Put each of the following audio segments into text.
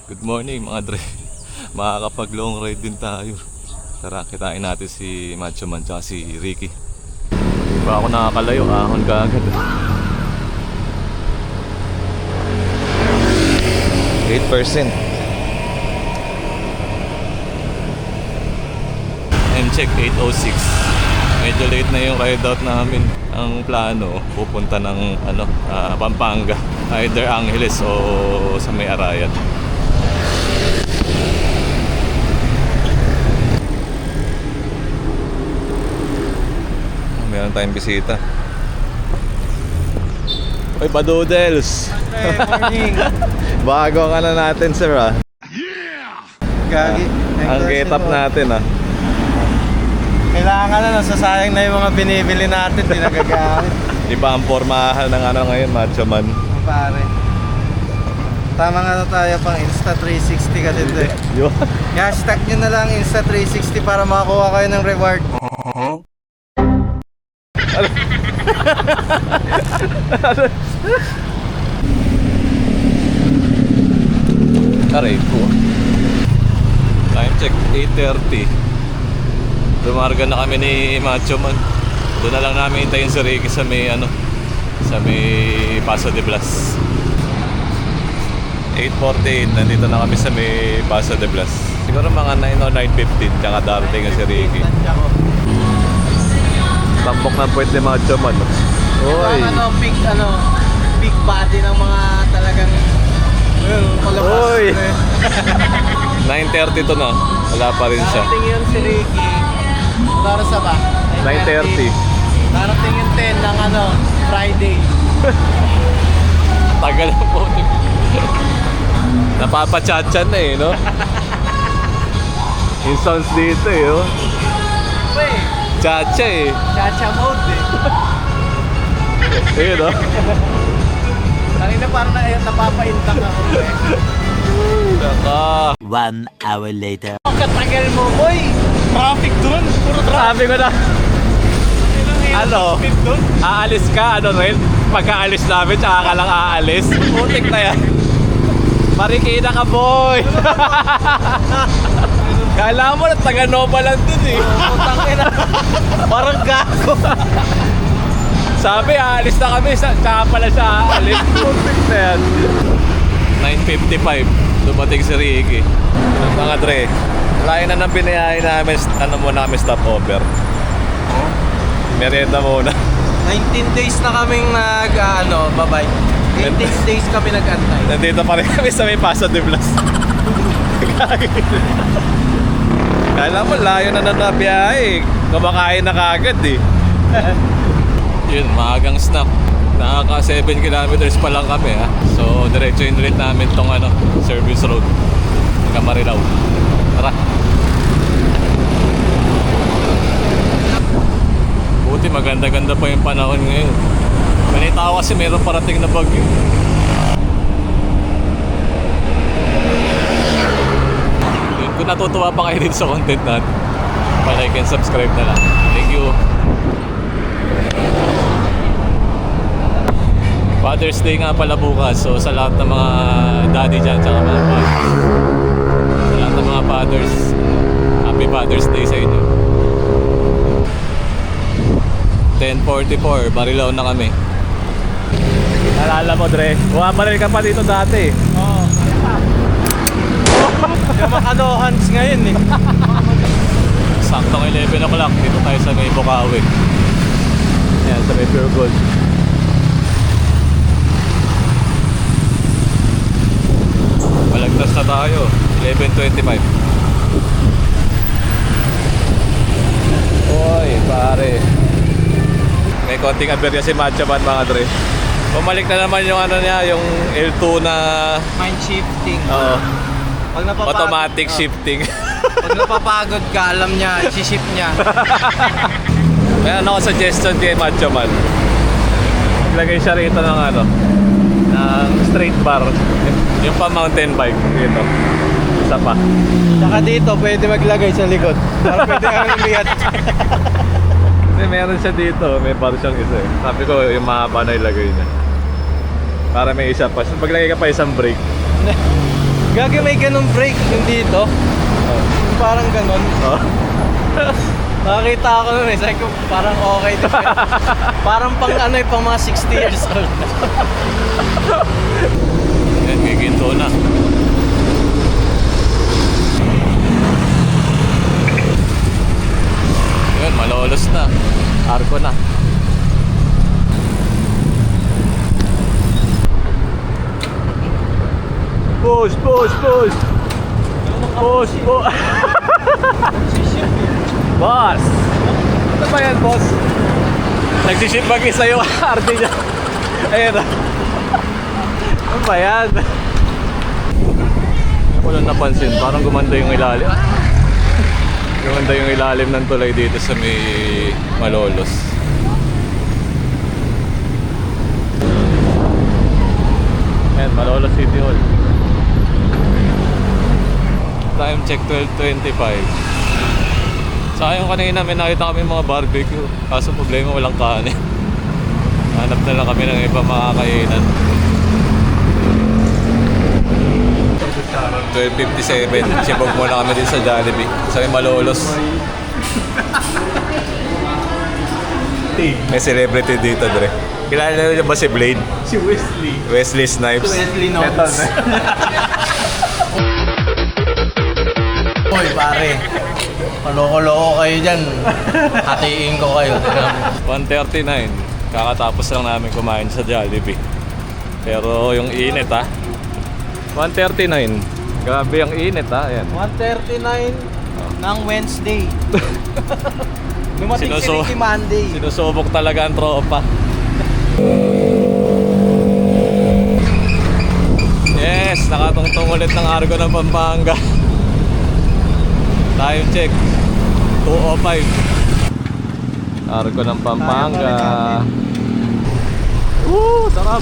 Good morning mga dre. Makakapag long ride din tayo. Tara, kitain natin si Macho Man tsaka si Ricky. Di pa ako nakakalayo, ahon ka agad. 8%. M-check 806. Medyo late na yung ride out namin. Ang plano, pupunta ng Pampanga. Either Angeles o sa may Arayat. Meron tayong bisita. Uy, Padoodles! Morning! Bago ka na natin, sir, ah. Gagi. Ang get-up natin, ah. Kailangan na, nasasayang na yung mga binibili natin, di nagagamit. Iba ang pormahan ng ngayon, Macho Man. Ang pare. Tama nga na tayo pang Insta360 kasi ito eh. Yun. Hashtag nyo na lang Insta360 para makakuha kayo ng reward. Aray po. Time check, 8:30. Dumarga na kami ni Macho Man. Doon na lang namin hintayin si Ricky sa may sa may Paso de Blas. 8:48, nandito na kami sa may Paso de Blas. Siguro mga 9 o 9:15, tsaka darating na si Ricky. Tampok ng puwet ni Macho Man. Oy! Big body ng mga talagang palabas. Oy! 9:30 to na. Wala pa rin siya. Darating yun si Ricky. Oras ba? 9:30. Darating yung 10 ng Friday. Tagal na po. Napapachatchan na eh, no? Yung sounds dito eh, oh. Wait, Chacha eh. chacha mode eh. Ayun, no? Kanina parang napapaintang ako eh. Naka. 1 hour later. Ang katagal mo, boy! Traffic dun! Puro Sabi ko na, Speed dun? aalis ka, rin? Pagka-alis namin, tsaka ka lang aalis. Putik na yan. Marikina ka, boy! Kala mo na taga-Nova lang dun eh. Parang gago. Sabi, aalis na kami, tsaka pala siya aalis. Putik na yan. 9:55, dumating si Ricky. Mga dre, layo na ng binayahin namin, muna kami stopover. Merienda muna. 19 days na kaming babay. 18 days kami nag-antay. Nandito pa rin kami sa may Paso de Blas. Kala mo, layo na nabiyahe. Kumakain na kagad eh. Yun, maagang snack. Nakaka 7 kilometers pa lang kami, ha. So, diretso-in ulit namin tong service road hanggang Marilao. Tara. Buti maganda-ganda pa yung panahon ngayon. Balita ko kasi meron parating na bagyo. Yun, kung natutuwa pa kayo dito sa content natin, pa-like and subscribe na lang. Thank you. Father's Day nga pala bukas. So sa lahat ng mga daddy dyan, tsaka mga fathers, sa lahat ng mga fathers, Happy Father's Day sa inyo. 10:44, Marilao na kami. Naalala mo, Dre, bumabaril ka pa dito dati. Oo. Yung makanohans ngayon eh. Saktong 11 o'clock, dito tayo sa may Bukawi. Yan, sa may Pure Gold. Malagtas na tayo, 11:25. Oy, pare. May konting aberya si Macho Man, mga dre. Bumalik na naman yung yung L2 na Mind shifting. Pag napapagod, automatic shifting. Pag napapagod ka, alam niya, isi-shift niya. May ako suggestion kay Macho Man. Lagay siya rito ng ng straight bar. Yung pa mountain bike dito. Isa pa. Tsaka dito, pwede maglagay sa likod. Para pwede kang umiyat. Kasi meron siya dito, may bar siyang isa eh. Sabi ko, yung mahaba na ilagay niya. Para may isa pa. So, paglagay ka pa isang brake. Gagi may ganun brake yung dito. Yung parang ganun. Oh. Nakakita ako nun eh. Sabi ko parang okay to. Parang pang ano eh, pang mga 60 years old. Yan, giginto na. Yan, malolos na. Arko na. Push, push, push. Push, push. Boss! Ano ba yan, boss? Nagsiship mag-isa yung RD niya. Ayun. Ano ba yan? Ako lang napansin, parang gumanda yung ilalim. Gumanda yung ilalim ng tulay dito sa may Malolos. Ayan, Malolos City Hall. Time check 12:25. Sayang kanina may nakita kami mga barbecue. Kaso problema walang kanin. Hanap na lang kami ng ibang makakainan. 12:57. Sibog muna kami din sa Jollibee. Sa may Malolos. May celebrity dito, Dre. Kilala niyo ba si Blade? Si Wesley. Wesley Snipes. Wesley Snipes. Hoy pare. Maloko-loko kayo dyan. Hatiin ko kayo. 1:39. Kakatapos lang namin kumain sa Jollibee. Pero yung init ha. 1:39. Grabe ang init ha. Ayan. 1:39 ng Wednesday. Dumating si Ricky Monday. Sinusubok talaga ang tropa. Yes, nakatungtong ulit ng Argo ng Pampanga. Time check 2:05. Argo ng Pampanga. Sarap.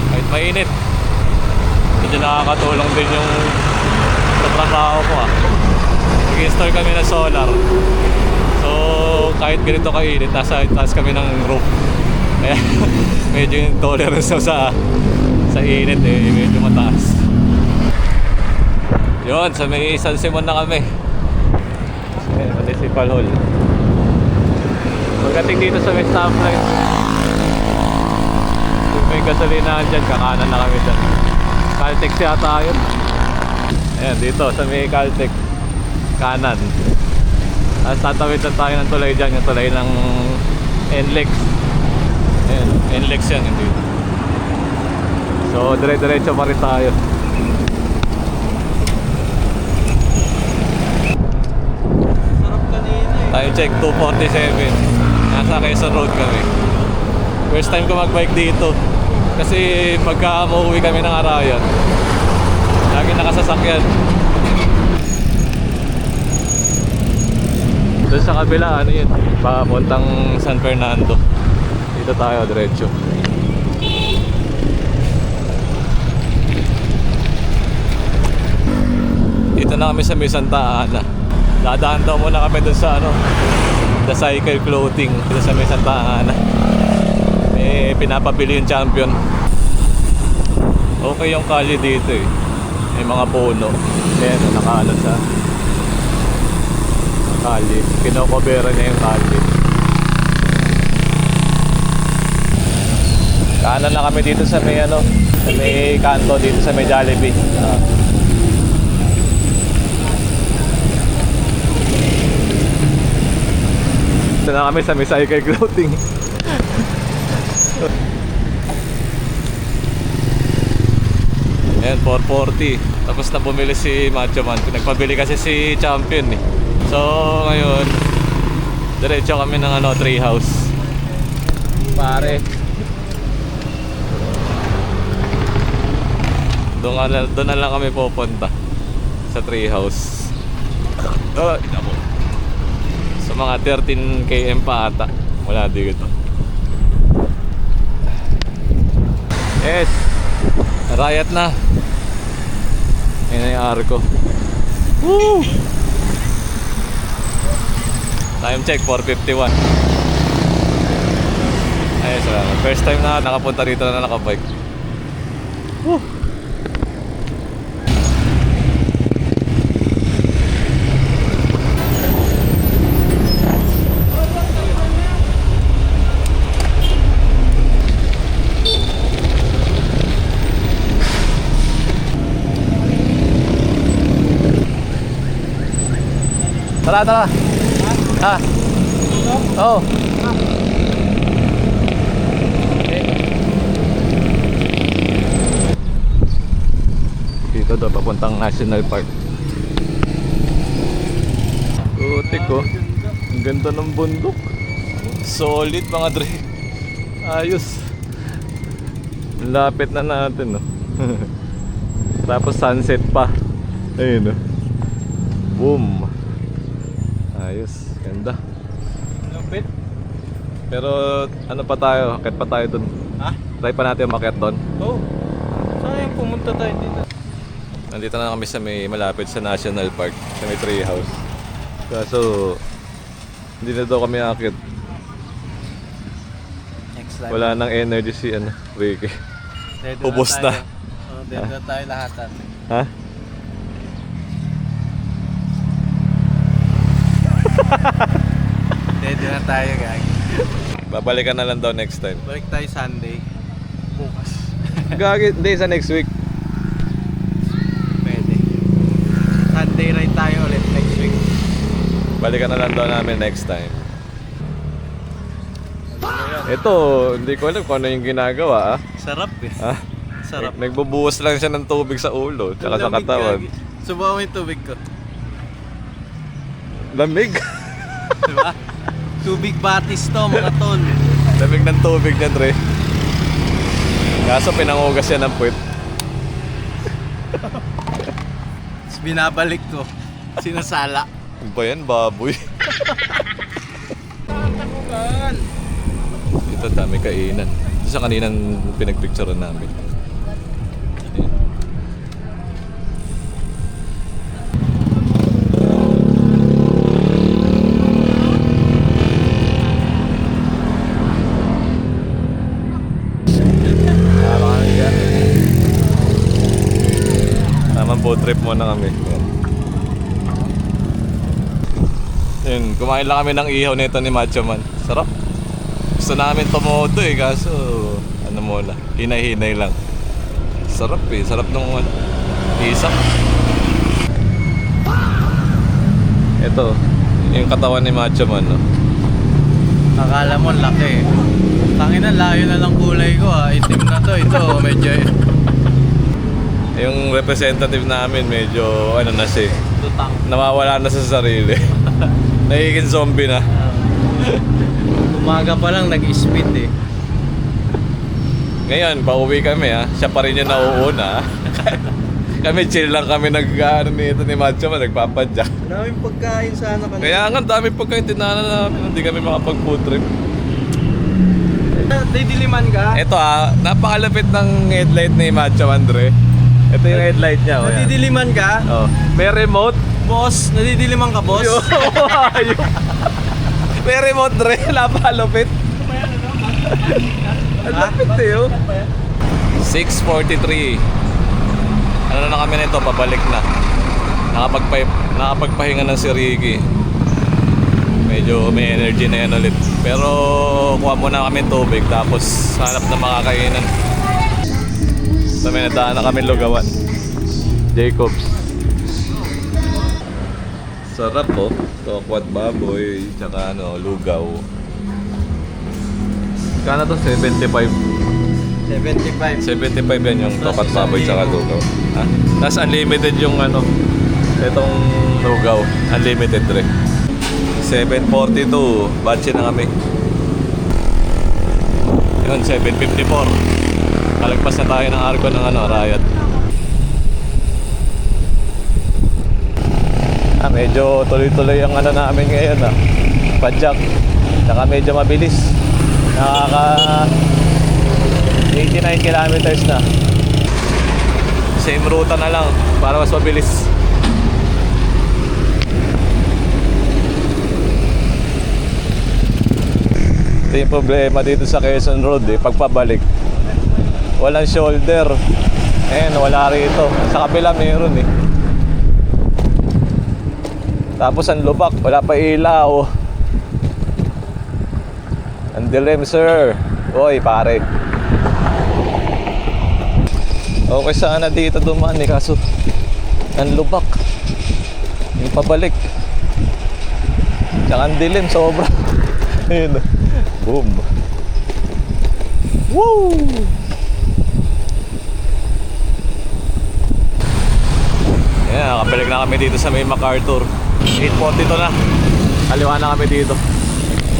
Kahit mainit, medyo nakakatulong din yung sa trabaho ko Nag-install kami ng solar. So kahit ganito kainit, nasa taas kami ng roof. Kaya medyo yung tolerance sa init medyo mataas. Yun, sa may San Simon na kami. Municipal Hall. Pagdating dito sa may stoplight, kung may gasolinahan dyan, kakanan na kami dyan. Caltex yata yun. Ayan, dito sa may Caltex, kanan. Tapos tatawid na tayo ng tulay dyan, yung tulay ng NLEX. Ayan, NLEX yan, hindi. So, dire-diretso pa rin tayo. Time check 2:47. Nasa Quezon Road kami. First time ko magbike dito. Kasi pagka mauwi kami ng Arayan, lagi nakasasakyan. Doon sa kabila, ano yun? Papuntang San Fernando. Dito tayo, diretso. Dito na kami sa may Santa Ana. Dadaan daw muna kami dun sa The Cycle Clothing dito sa may Santa Ana. May pinapabili yung Champion. Okay yung kalye dito May mga puno. Ayan, nakaano sa kalye. Kinokobera niya yung kalye. Kanan na kami dito sa may sa may kanto dito sa may Jollibee. Ito na kami sa may Cycle Clothing. Ayan, 440. Tapos na bumili si Macho Man. Nagpabili kasi si Champion So ngayon, diretso kami ng tree house. Pare, doon na lang kami pupunta sa tree house. So mga 13 km pa ata. Wala dito. Yes, riot na. Yan na yung Arco. Woo! Time check 4:51. Ayun, salamat. First time na nakapunta dito na nakabike. Woo! Tara. Ha? Oo. Dito daw, papuntang National Park. Putik ko. Ang ganda ng bundok. Solid mga dre. Ayos. Lapit na natin, no. Tapos sunset pa. Ayun, no. Boom. Ayos, ganda. Lapit. Pero ano pa tayo? Akit pa tayo dun. Ha? Try pa natin umakyat dun. Oo. Sayang pumunta tayo dito. Nandito na kami sa may malapit sa National Park, sa may tree house. Kaso hindi na daw kami akit. Next time. Wala nang energy si Ricky. Ubos na. Dito na tayo lahatan. Ha? Dito na tayo, guys. Babalikan na lang daw next time. Balik tayo Sunday. Bukas. Hindi sa next week. Pwede. Sunday ride tayo ulit next week. Balikan na lang daw namin next time. Ito, hindi ko alam kung ano yung ginagawa, ah. Sarap eh. Ah? Sarap. Nagbubuhos lang siya ng tubig sa ulo, tsaka sa Lamig, katawan. gagi. Subukan mo yung tubig ko. Lamig. Diba? Tubig batis to, mga ton. Lamig ng tubig niya, Dre. Kaso pinangugas siya ng puwit. Tapos binabalik ko. Sinasala. Ano ba yan, baboy? Ito, dami kainan. Ito sa kaninang pinagpicturean namin. Ayan. Tamang boat trip muna kami. Ayan. Yun, kumain lang kami ng ihaw nito ni Macho Man. Sarap. Gusto namin tumodo eh, kaso ano muna, hinay-hinay lang. Sarap eh, sarap nung isang. Ito, yung katawan ni Macho Man, no? Akala mo laki eh. Tangina, layo na lang kulay ko ah. Itim na to. Ito, medyo Yung representative namin medyo ano na siya, tutang. nawawala na sa sarili. Nagiging zombie na. Umaga pa lang nag-speed eh. Ngayon, pauwi kami ha. Siya pa rin yung nauuna. Kami chill lang kami nag-ano nito ni Macho Man, nagpapadyak. Maraming pagkain sana kanina. Kaya nga, dami pagkain tinana namin. Hindi kami makapag-food trip. Didiliman ka? Ito napakalapit ng headlight ni Macho Andre. Ito yung headlight niya. Oh, yan. Nadidiliman ka? Oh. May remote. Boss, nadidiliman ka, boss? Ayun. May remote, Dre. Napalapit. Ang lapit eh, oh. 6:43. Ano na kami nito, pabalik na. Nakapagpahinga na si Ricky. Medyo may energy na yan ulit. Pero kuha muna kami tubig, tapos hanap na makakainan. So may nadaan na kami Lugawan. Jacobs. Sarap po. Tokwat baboy, tsaka lugaw. Kano to? 75. 75. 75 yan yung tokwat Tapos baboy tsaka lugaw. Ha? Tapos unlimited yung itong lugaw. Unlimited rin. 742. Batche na kami. Yun, 754. Kalagpas na tayo ng arko ng Riot. Medyo tuloy-tuloy ang namin ngayon padyak. Saka medyo mabilis. Nakaka 89 kilometers na. Same ruta na lang para mas mabilis. Ito yung problema dito sa Quezon Road pagpabalik. Walang shoulder. Ayan, wala rito. Sa kabila meron Tapos ang lubak, wala pa ilaw. Ang dilim, sir. Oy, pare. Okay sana dito dumaan kaso ang lubak. Yung pabalik. Tsaka ang dilim, sobra. Ayun. Boom. Woo! Ayan, nakabalik na kami dito sa may MacArthur. 8:42 na. Kaliwa na kami dito.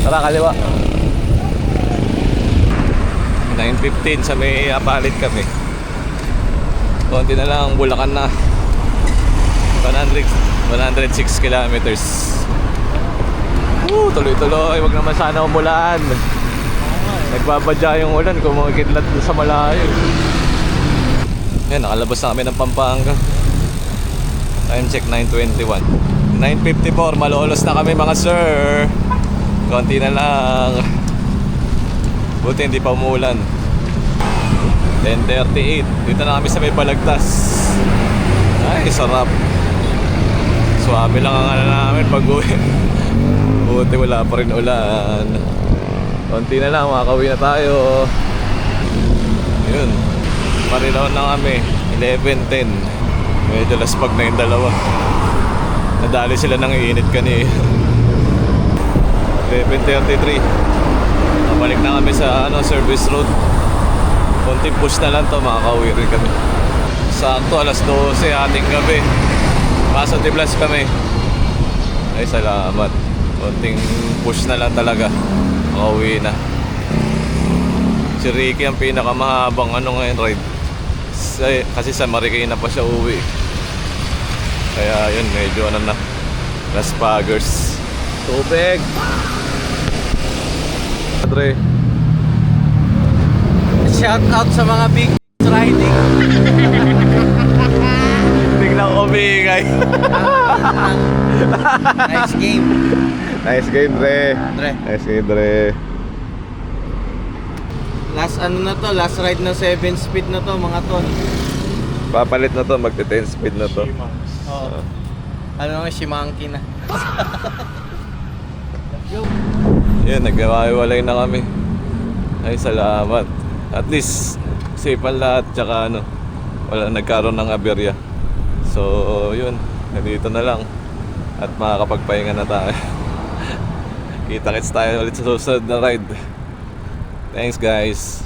Tara, kaliwa. 9:15 sa may Apalit kami. Konti na lang, Bulacan na. 106 kilometers. Tuloy-tuloy, wag naman sana umulan. Nagbabadya yung ulan kung makikidlat sa malayo. Yan, nakalabas na kami ng Pampanga. Time check 9:21. 9:54, malolos na kami mga sir. Konti na lang. Buti hindi pa umulan. 10:38. Dito na kami sa may Balagtas. Ay, sarap. Swabe lang ang ano namin pag-uwi. Buti wala pa rin ulan. Konti na lang, makakauwi na tayo. Yun. Marilaw na kami. 11:10. Medyo laspag na yung dalawa. Nadali sila ng init kanina. 11:33. Balik na kami sa service road. Konting push na lang to, makakauwi rin kami. Sakto alas 12 ating gabi. Paso de Blas kami. Ay, salamat. Konting push na lang talaga. Makauwi na. Si Ricky ang pinakamahabang ngayon ride. Kasi sa Marikina pa siya uwi. Kaya yun, medyo na. Las Pagers. Tubig. Andre. Shout out sa mga big riding. Biglang umingay. Nice game. Nice game, Dre. Dre. Nice game, Dre. Last last ride na 7 speed na to mga ton. Papalit na to, magte-10 speed na to. Oo. Ano nga, Shimanki na. Yun, nagkawalay na kami. Ay, salamat. At least, safe ang lahat. Tsaka wala nagkaroon ng aberya. So, yun. Nandito na lang. At makakapagpahinga na tayo. Kita-kits tayo ulit sa susunod na ride. Thanks, guys.